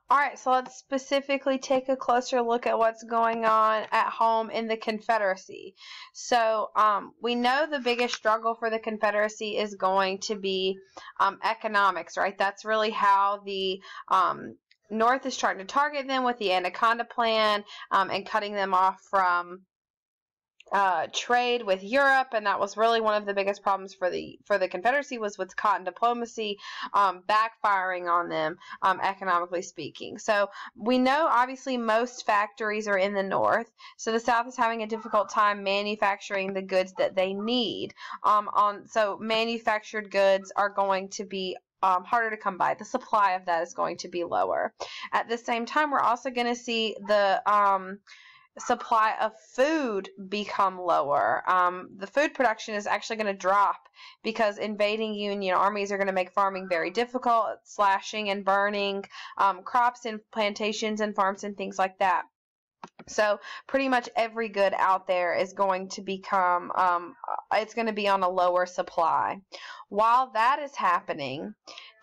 All right, so let's specifically take a closer look at what's going on at home in the Confederacy. So we know the biggest struggle for the Confederacy is going to be economics, right? That's really how the North is trying to target them with the Anaconda Plan and cutting them off from trade with Europe, and that was really one of the biggest problems for the Confederacy, was with cotton diplomacy backfiring on them economically speaking. So we know obviously most factories are in the North, so the South is having a difficult time manufacturing the goods that they need. So manufactured goods are going to be harder to come by. The supply of that is going to be lower. At the same time, we're also going to see the supply of food become lower. The food production is actually going to drop because invading Union armies are going to make farming very difficult, slashing and burning crops and plantations and farms and things like that. So pretty much every good out there is going to become, it's going to be on a lower supply. While that is happening,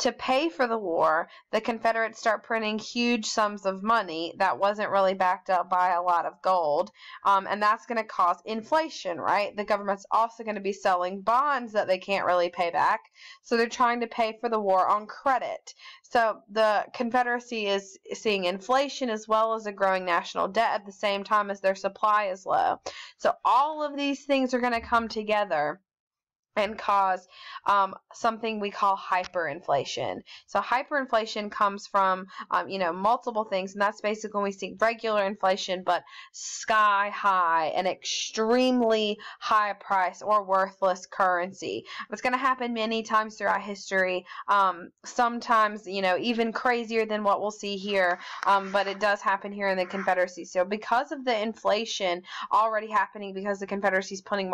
to pay for the war, the Confederates start printing huge sums of money that wasn't really backed up by a lot of gold, and that's going to cause inflation, right? The government's also going to be selling bonds that they can't really pay back, so they're trying to pay for the war on credit. So the Confederacy is seeing inflation as well as a growing national debt at the same time as their supply is low. So all of these things are going to come together and cause something we call hyperinflation. So hyperinflation comes from, multiple things, and that's basically when we see regular inflation, but sky high and extremely high price or worthless currency. It's going to happen many times throughout history, sometimes, even crazier than what we'll see here, but it does happen here in the Confederacy. So because of the inflation already happening because the Confederacy is printing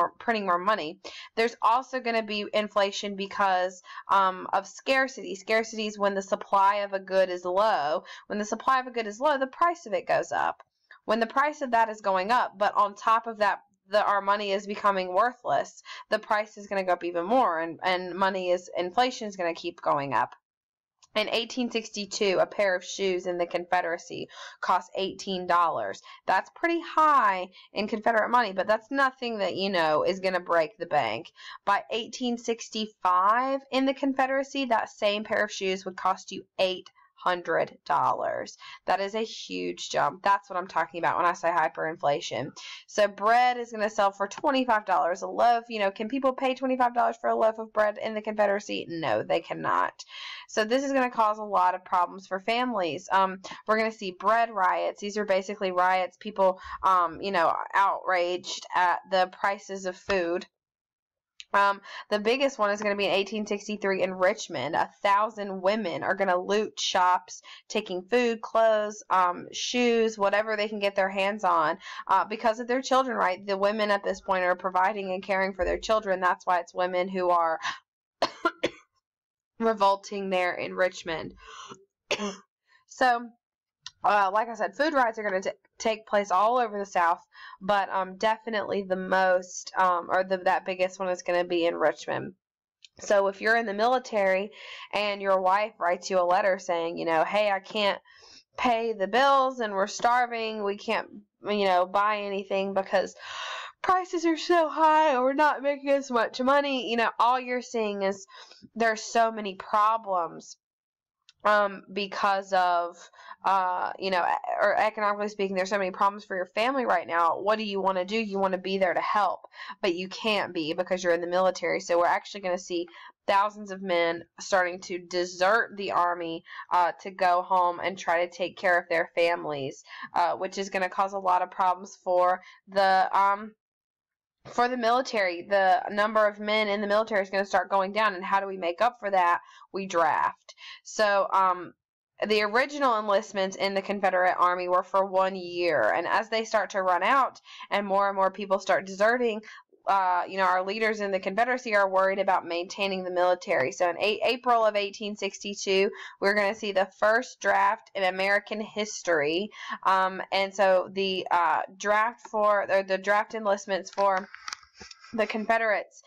more money, there's also going to be inflation because of scarcity. Scarcity is when the supply of a good is low. When the supply of a good is low, the price of it goes up. When the price of that is going up, but on top of that, our money is becoming worthless, the price is going to go up even more, and inflation is going to keep going up. In 1862, a pair of shoes in the Confederacy cost $18. That's pretty high in Confederate money, but that's nothing that, is going to break the bank. By 1865, in the Confederacy, that same pair of shoes would cost you $800. That is a huge jump. That's what I'm talking about when I say hyperinflation. So bread is going to sell for $25 a loaf. Can people pay $25 for a loaf of bread in the Confederacy? No, they cannot. So this is going to cause a lot of problems for families. We're going to see bread riots. These are basically riots, people, outraged at the prices of food. The biggest one is going to be in 1863 in Richmond. 1,000 women are going to loot shops, taking food, clothes, shoes, whatever they can get their hands on, because of their children, right? The women at this point are providing and caring for their children. That's why it's women who are revolting there in Richmond. So, like I said, food riots are going to take place all over the South, but definitely the most, that biggest one is going to be in Richmond. So if you're in the military and your wife writes you a letter saying, hey, I can't pay the bills and we're starving, we can't, buy anything because prices are so high or we're not making as much money, all you're seeing is there's so many problems because of, or economically speaking, there's so many problems for your family right now. What do you want to do? You want to be there to help, but you can't be because you're in the military. So we're actually going to see thousands of men starting to desert the army to go home and try to take care of their families, which is going to cause a lot of problems for the military. The number of men in the military is going to start going down, and how do we make up for that? We draft. So the original enlistments in the Confederate Army were for 1 year, and as they start to run out and more people start deserting, our leaders in the Confederacy are worried about maintaining the military. So in April of 1862, we're going to see the first draft in American history. And so the draft enlistments for the Confederates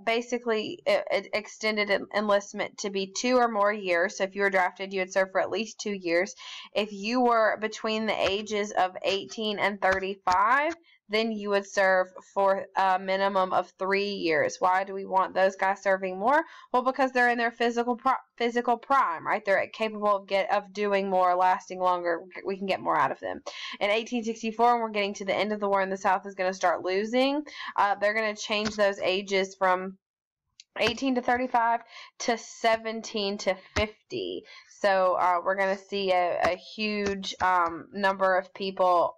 basically it extended enlistment to be 2 or more years. So if you were drafted, you would serve for at least 2 years. If you were between the ages of 18 and 35, then you would serve for a minimum of 3 years. Why do we want those guys serving more? Well, because they're in their physical prime, right? They're capable of doing more, lasting longer. We can get more out of them. In 1864, when we're getting to the end of the war and the South is going to start losing, they're going to change those ages from 18 to 35 to 17 to 50. So we're going to see a huge number of people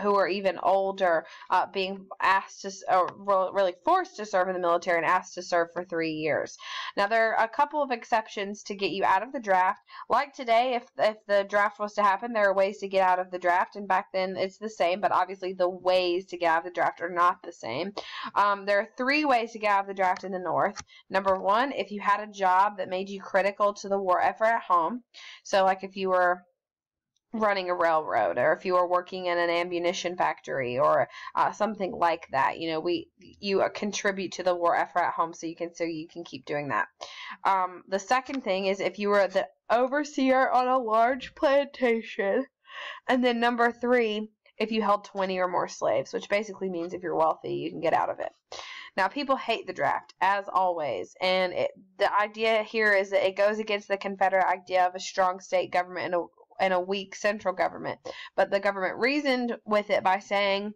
who are even older being asked to, or really forced to serve in the military and asked to serve for 3 years. Now, there are a couple of exceptions to get you out of the draft. Like today, if the draft was to happen, there are ways to get out of the draft, and back then it's the same, but obviously the ways to get out of the draft are not the same. There are 3 ways to get out of the draft in the North. Number 1, if you had a job that made you critical to the war effort at home. So like if you were running a railroad, or if you were working in an ammunition factory, or something like that, you contribute to the war effort at home, so you can keep doing that. The second thing is if you were the overseer on a large plantation. And then number 3, if you held 20 or more slaves, which basically means if you're wealthy, you can get out of it. Now, people hate the draft, as always, and the idea here is that it goes against the Confederate idea of a strong state government and a weak central government. But the government reasoned with it by saying,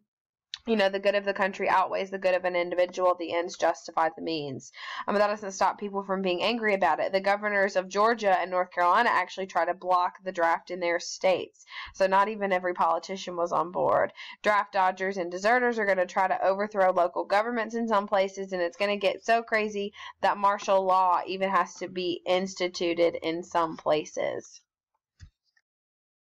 the good of the country outweighs the good of an individual. The ends justify the means. But that doesn't stop people from being angry about it. The governors of Georgia and North Carolina actually try to block the draft in their states. So not even every politician was on board. Draft dodgers and deserters are going to try to overthrow local governments in some places, and it's going to get so crazy that martial law even has to be instituted in some places.